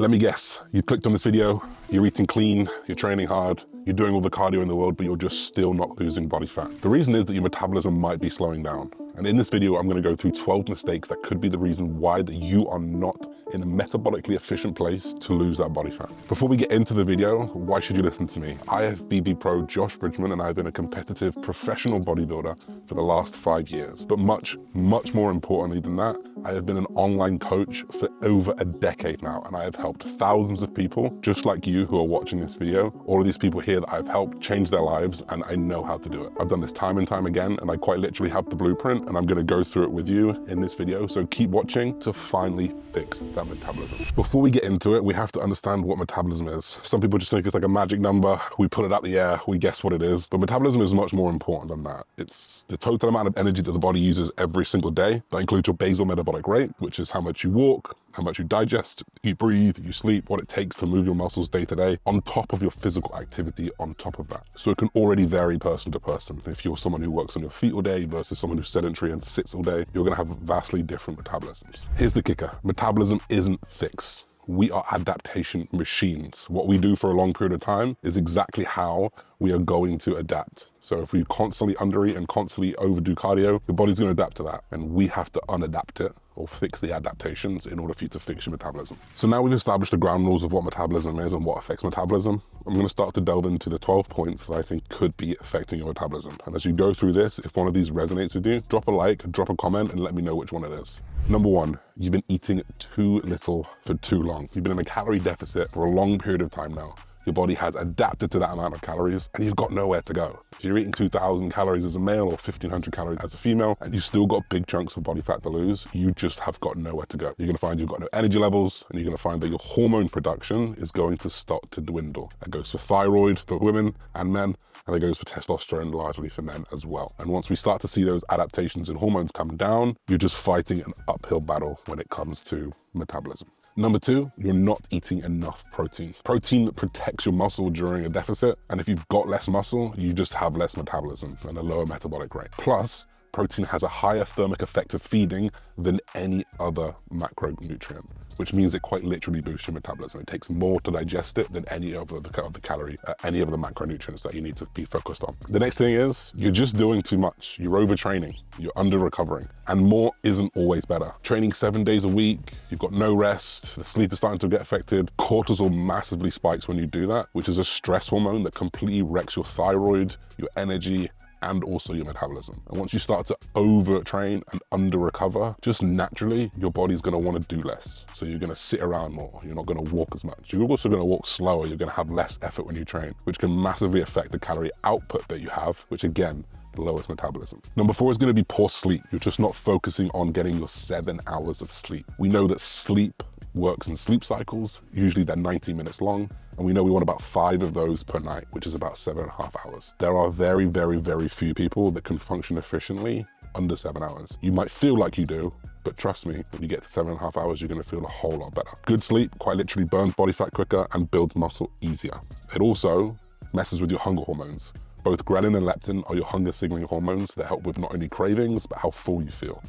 Let me guess, you clicked on this video, you're eating clean, you're training hard, you're doing all the cardio in the world, but you're just still not losing body fat. The reason is that your metabolism might be slowing down. And in this video, I'm gonna go through 12 mistakes that could be the reason why that you are not in a metabolically efficient place to lose that body fat. Before we get into the video, why should you listen to me? IFBB pro Josh Bridgman and I have been a competitive professional bodybuilder for the last 5 years. But much more importantly than that, I have been an online coach for over a decade now, and I have helped thousands of people just like you who are watching this video. All of these people here that I've helped change their lives, and I know how to do it. I've done this time and time again, and I quite literally have the blueprint, and I'm gonna go through it with you in this video, so keep watching to finally fix that metabolism. Before we get into it, we have to understand what metabolism is. Some people just think it's like a magic number, we put it out the air, we guess what it is, but metabolism is much more important than that. It's the total amount of energy that the body uses every single day. That includes your basal metabolic rate, which is how much you walk, how much you digest, you breathe, you sleep, what it takes to move your muscles day to day, on top of your physical activity on top of that. So it can already vary person to person. If you're someone who works on your feet all day versus someone who's sedentary and sits all day, you're gonna have vastly different metabolisms. Here's the kicker, metabolism isn't fixed. We are adaptation machines. What we do for a long period of time is exactly how we are going to adapt. So if we constantly undereat and constantly overdo cardio, your body's gonna adapt to that. And we have to unadapt it or fix the adaptations in order for you to fix your metabolism. So now we've established the ground rules of what metabolism is and what affects metabolism. I'm gonna start to delve into the 12 points that I think could be affecting your metabolism. And as you go through this, if one of these resonates with you, drop a like, drop a comment, and let me know which one it is. Number one, you've been eating too little for too long. You've been in a calorie deficit for a long period of time now. Your body has adapted to that amount of calories and you've got nowhere to go. If you're eating 2,000 calories as a male or 1,500 calories as a female, and you've still got big chunks of body fat to lose, you just have got nowhere to go. You're gonna find you've got no energy levels, and you're gonna find that your hormone production is going to start to dwindle. That goes for thyroid for women and men, and it goes for testosterone largely for men as well. And once we start to see those adaptations in hormones come down, you're just fighting an uphill battle when it comes to metabolism. Number two, you're not eating enough protein. Protein protects your muscle during a deficit, and if you've got less muscle, you just have less metabolism and a lower metabolic rate. Plus, protein has a higher thermic effect of feeding than any other macronutrient, which means it quite literally boosts your metabolism. It takes more to digest it than any of the macronutrients that you need to be focused on. The next thing is, you're just doing too much. You're overtraining, you're under-recovering, and more isn't always better. Training 7 days a week, you've got no rest, the sleep is starting to get affected. Cortisol massively spikes when you do that, which is a stress hormone that completely wrecks your thyroid, your energy, and also your metabolism. And once you start to overtrain and under-recover, just naturally, your body's gonna wanna do less. So you're gonna sit around more, you're not gonna walk as much. You're also gonna walk slower, you're gonna have less effort when you train, which can massively affect the calorie output that you have, which again, lowers metabolism. Number four is gonna be poor sleep. You're just not focusing on getting your 7 hours of sleep. We know that sleep works in sleep cycles, usually they're 90 minutes long, and we know we want about 5 of those per night, which is about 7.5 hours. There are very, very, very few people that can function efficiently under 7 hours. You might feel like you do, but trust me, when you get to 7.5 hours, you're gonna feel a whole lot better. Good sleep quite literally burns body fat quicker and builds muscle easier. It also messes with your hunger hormones. Both ghrelin and leptin are your hunger signaling hormones that help with not only cravings, but how full you feel.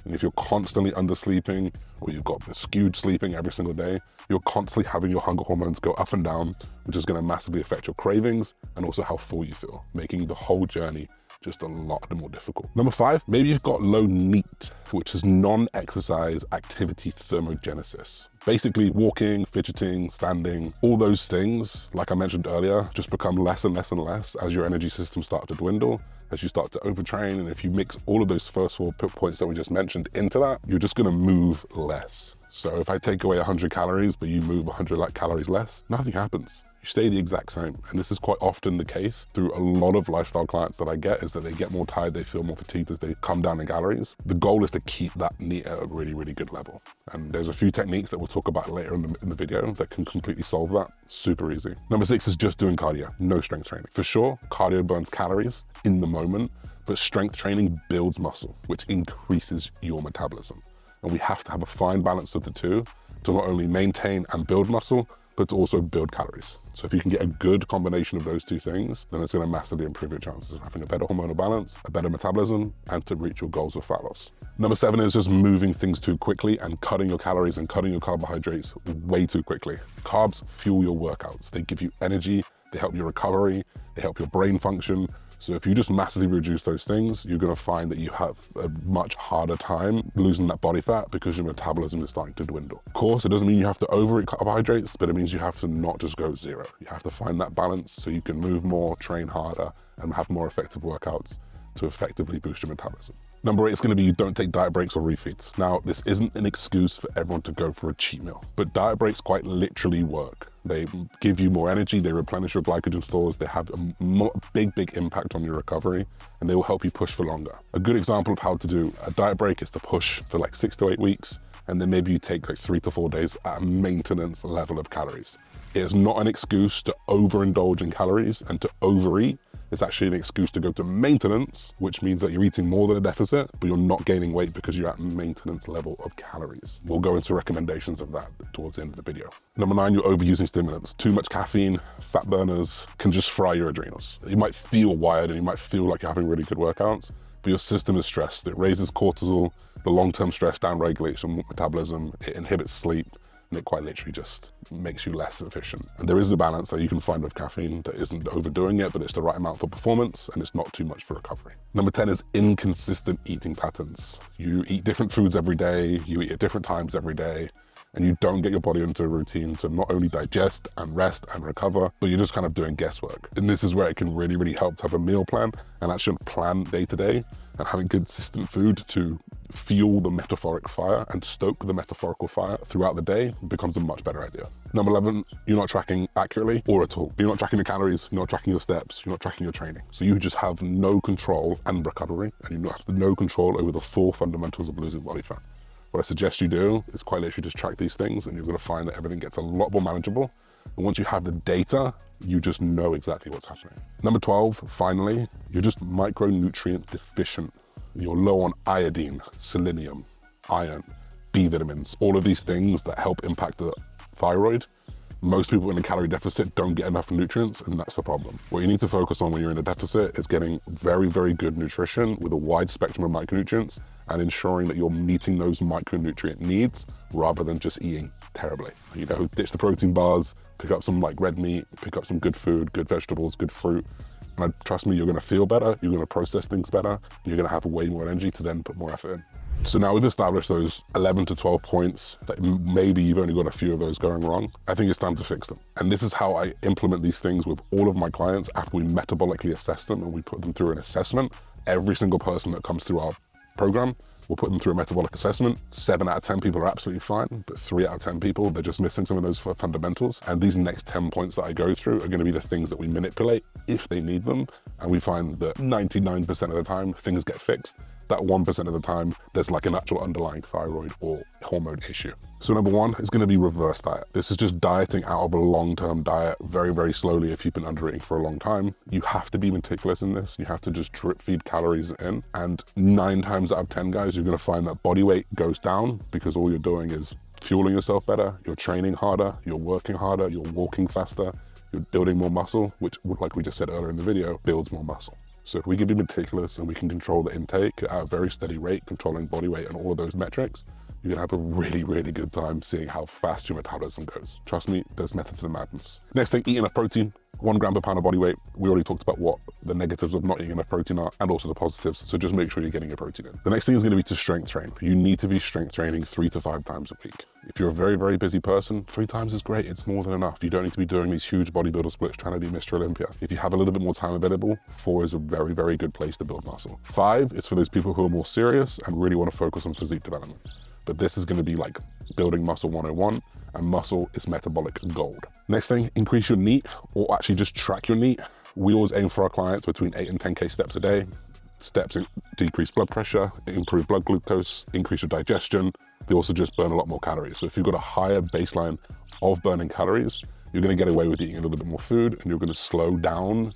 And if you're constantly undersleeping, or you've got skewed sleeping every single day, you're constantly having your hunger hormones go up and down, which is gonna massively affect your cravings and also how full you feel, making the whole journey just a lot more difficult. Number 5, maybe you've got low NEAT, which is non-exercise activity thermogenesis. Basically walking, fidgeting, standing, all those things, like I mentioned earlier, just become less and less and less as your energy systems start to dwindle, as you start to overtrain. And if you mix all of those first 4 points that we just mentioned into that, you're just gonna move less. So if I take away 100 calories, but you move 100 calories less, nothing happens. You stay the exact same. And this is quite often the case through a lot of lifestyle clients that I get, is that they get more tired, they feel more fatigued as they come down in calories. The goal is to keep that NEAT at a really, really good level. And there's a few techniques that we'll talk about later in the video that can completely solve that. Super easy. Number 6 is just doing cardio, no strength training. For sure, cardio burns calories in the moment, but strength training builds muscle, which increases your metabolism. And we have to have a fine balance of the two to not only maintain and build muscle, but to also build calories. So if you can get a good combination of those two things, then it's going to massively improve your chances of having a better hormonal balance, a better metabolism, and to reach your goals of fat loss. Number 7 is just moving things too quickly and cutting your calories and cutting your carbohydrates way too quickly. Carbs fuel your workouts. They give you energy, they help your recovery, they help your brain function. So if you just massively reduce those things, you're going to find that you have a much harder time losing that body fat because your metabolism is starting to dwindle. Of course, it doesn't mean you have to overeat carbohydrates, but it means you have to not just go zero. You have to find that balance so you can move more, train harder, and have more effective workouts to effectively boost your metabolism. Number 8 is going to be you don't take diet breaks or refeeds. Now, this isn't an excuse for everyone to go for a cheat meal, but diet breaks quite literally work. They give you more energy, they replenish your glycogen stores, they have a big impact on your recovery, and they will help you push for longer. A good example of how to do a diet break is to push for like 6 to 8 weeks, and then maybe you take like 3 to 4 days at a maintenance level of calories. It is not an excuse to overindulge in calories and to overeat. It's actually an excuse to go to maintenance, which means that you're eating more than a deficit, but you're not gaining weight because you're at maintenance level of calories. We'll go into recommendations of that towards the end of the video. Number 9, you're overusing stimulants. Too much caffeine, fat burners can just fry your adrenals. You might feel wired and you might feel like you're having really good workouts, but your system is stressed. It raises cortisol, the long-term stress downregulates your metabolism, it inhibits sleep, and it quite literally just makes you less efficient. And there is a balance that you can find with caffeine that isn't overdoing it, but it's the right amount for performance and it's not too much for recovery. Number 10 is inconsistent eating patterns. You eat different foods every day, you eat at different times every day, and you don't get your body into a routine to not only digest and rest and recover, but you're just kind of doing guesswork. And this is where it can really help to have a meal plan and actually plan day to day, and having consistent food to fuel the metaphoric fire and stoke the metaphorical fire throughout the day becomes a much better idea. Number 11, you're not tracking accurately or at all. You're not tracking your calories, you're not tracking your steps, you're not tracking your training. So you just have no control and recovery, and you have no control over the full fundamentals of losing body fat. What I suggest you do is quite literally just track these things, and you're going to find that everything gets a lot more manageable. And once you have the data, you just know exactly what's happening. Number 12, finally, you're just micronutrient deficient. You're low on iodine, selenium, iron, B vitamins, all of these things that help impact the thyroid. Most people in a calorie deficit don't get enough nutrients, and that's the problem. What you need to focus on when you're in a deficit is getting very good nutrition with a wide spectrum of micronutrients and ensuring that you're meeting those micronutrient needs rather than just eating terribly. You know, ditch the protein bars, pick up some like red meat, pick up some good food, good vegetables, good fruit. And trust me, you're gonna feel better, you're gonna process things better, and you're gonna have way more energy to then put more effort in. So now we've established those 11 to 12 points that maybe you've only got a few of those going wrong. I think it's time to fix them. And this is how I implement these things with all of my clients after we metabolically assess them and we put them through an assessment. Every single person that comes through our program, we'll put them through a metabolic assessment. 7 out of 10 people are absolutely fine, but 3 out of 10 people, they're just missing some of those fundamentals. And these next 10 points that I go through are gonna be the things that we manipulate if they need them. And we find that 99% of the time, things get fixed. That 1% of the time, there's like an actual underlying thyroid or hormone issue. So number 1 is gonna be reverse diet. This is just dieting out of a long-term diet very slowly if you've been under eating for a long time. You have to be meticulous in this. You have to just drip feed calories in. And 9 times out of 10 guys, you're gonna find that body weight goes down because all you're doing is fueling yourself better, you're training harder, you're working harder, you're walking faster, you're building more muscle, which, like we just said earlier in the video, builds more muscle. So if we can be meticulous and we can control the intake at a very steady rate, controlling body weight and all of those metrics, you're gonna have a really good time seeing how fast your metabolism goes. Trust me, there's method to the madness. Next thing, eat enough protein. 1 gram per pound of body weight. We already talked about what the negatives of not eating enough protein are and also the positives. So just make sure you're getting your protein in. The next thing is gonna be to strength train. You need to be strength training 3 to 5 times a week. If you're a very busy person, 3 times is great. It's more than enough. You don't need to be doing these huge bodybuilder splits trying to be Mr. Olympia. If you have a little bit more time available, 4 is a very good place to build muscle. 5 is for those people who are more serious and really wanna focus on physique development. But this is gonna be like building muscle 101, and muscle is metabolic gold. Next thing, increase your NEAT, or actually just track your NEAT. We always aim for our clients between 8 and 10K steps a day. Steps decrease blood pressure, improve blood glucose, increase your digestion. They also just burn a lot more calories. So if you've got a higher baseline of burning calories, you're gonna get away with eating a little bit more food, and you're gonna slow down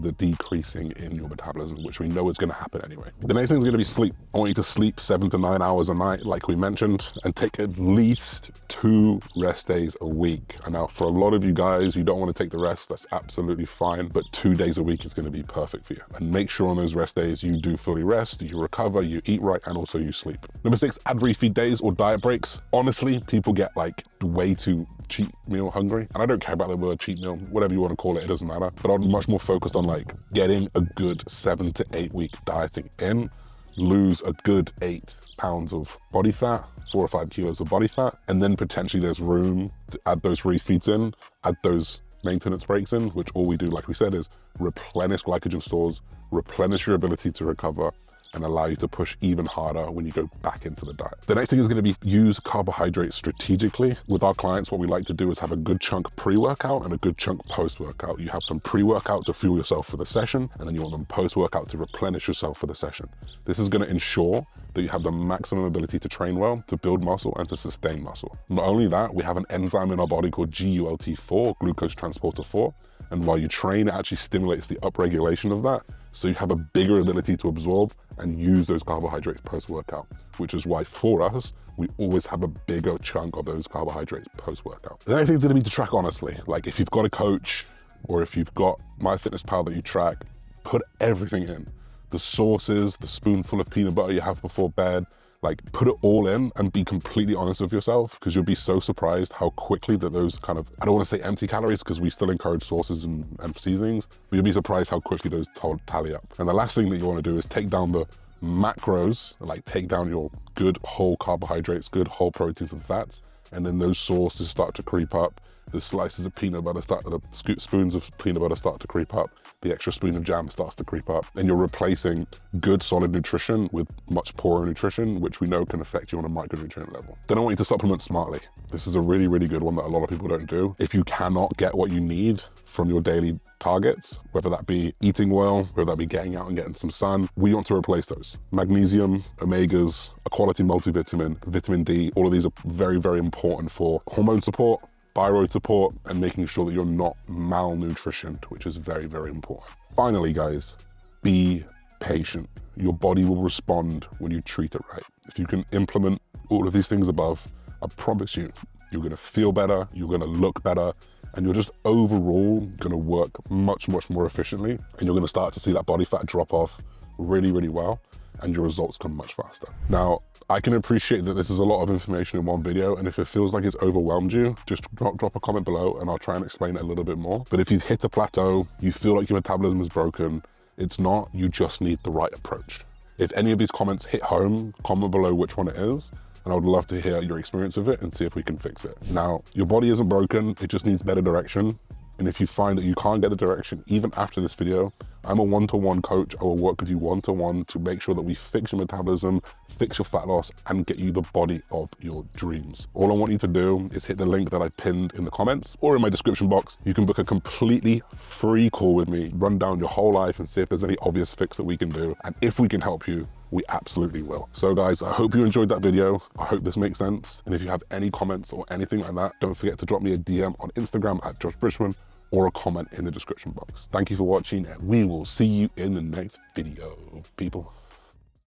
the decreasing in your metabolism, which we know is going to happen anyway. The next thing is going to be sleep. I want you to sleep 7 to 9 hours a night, like we mentioned, and take at least 2 rest days a week. And now for a lot of you guys, you don't want to take the rest, that's absolutely fine, but 2 days a week is going to be perfect for you. And make sure on those rest days you do fully rest, you recover, you eat right, and also you sleep. Number 6, add refeed days or diet breaks. Honestly, people get like way too cheat meal hungry. And I don't care about the word cheat meal, whatever you want to call it, it doesn't matter. But I'm much more focused on like getting a good 7 to 8 week dieting in, lose a good 8 pounds of body fat, 4 or 5 kilos of body fat, and then potentially there's room to add those refeeds in, add those maintenance breaks in, which all we do, like we said, is replenish glycogen stores, replenish your ability to recover, and allow you to push even harder when you go back into the diet. The next thing is going to be use carbohydrates strategically. With our clients, what we like to do is have a good chunk pre-workout and a good chunk post-workout. You have some pre-workout to fuel yourself for the session, and then you want them post-workout to replenish yourself for the session. This is going to ensure that you have the maximum ability to train well, to build muscle, and to sustain muscle. Not only that, we have an enzyme in our body called GULT4, glucose transporter 4, and while you train, it actually stimulates the upregulation of that, so you have a bigger ability to absorb and use those carbohydrates post-workout, which is why for us, we always have a bigger chunk of those carbohydrates post-workout. The next thing is going to be to track honestly. Like if you've got a coach or if you've got MyFitnessPal that you track, put everything in. The sauces, the spoonful of peanut butter you have before bed, like put it all in and be completely honest with yourself, because you'll be so surprised how quickly that those kind of, I don't want to say empty calories because we still encourage sauces and seasonings, but you'll be surprised how quickly those tally up. And the last thing that you want to do is take down the macros, like take down your good whole carbohydrates, good whole proteins and fats, and then those sauces start to creep up. The slices of peanut butter the spoons of peanut butter start to creep up. The extra spoon of jam starts to creep up. And you're replacing good solid nutrition with much poorer nutrition, which we know can affect you on a micronutrient level. Then I want you to supplement smartly. This is a really, really good one that a lot of people don't do. If you cannot get what you need from your daily targets, whether that be eating well, whether that be getting out and getting some sun, we want to replace those. Magnesium, omegas, a quality multivitamin, vitamin D, all of these are very, very important for hormone support, thyroid support, and making sure that you're not malnutritioned, which is very, very important. Finally, guys, be patient. Your body will respond when you treat it right. If you can implement all of these things above, I promise you, you're gonna feel better, you're gonna look better, and you're just overall gonna work much, much more efficiently, and you're gonna start to see that body fat drop off really, really well, and your results come much faster. Now, I can appreciate that this is a lot of information in one video, and if it feels like it's overwhelmed you, just drop a comment below and I'll try and explain it a little bit more. But if you've hit a plateau, you feel like your metabolism is broken, it's not, you just need the right approach. If any of these comments hit home, comment below which one it is, and I would love to hear your experience with it and see if we can fix it. Now, your body isn't broken, it just needs better direction. And if you find that you can't get the direction, even after this video, I'm a one-to-one coach. I will work with you one-to-one to make sure that we fix your metabolism, fix your fat loss, and get you the body of your dreams. All I want you to do is hit the link that I pinned in the comments or in my description box. You can book a completely free call with me, run down your whole life and see if there's any obvious fix that we can do. And if we can help you, we absolutely will. So guys, I hope you enjoyed that video. I hope this makes sense. And if you have any comments or anything like that, don't forget to drop me a DM on Instagram at Bridgman or a comment in the description box. Thank you for watching, and we will see you in the next video, people.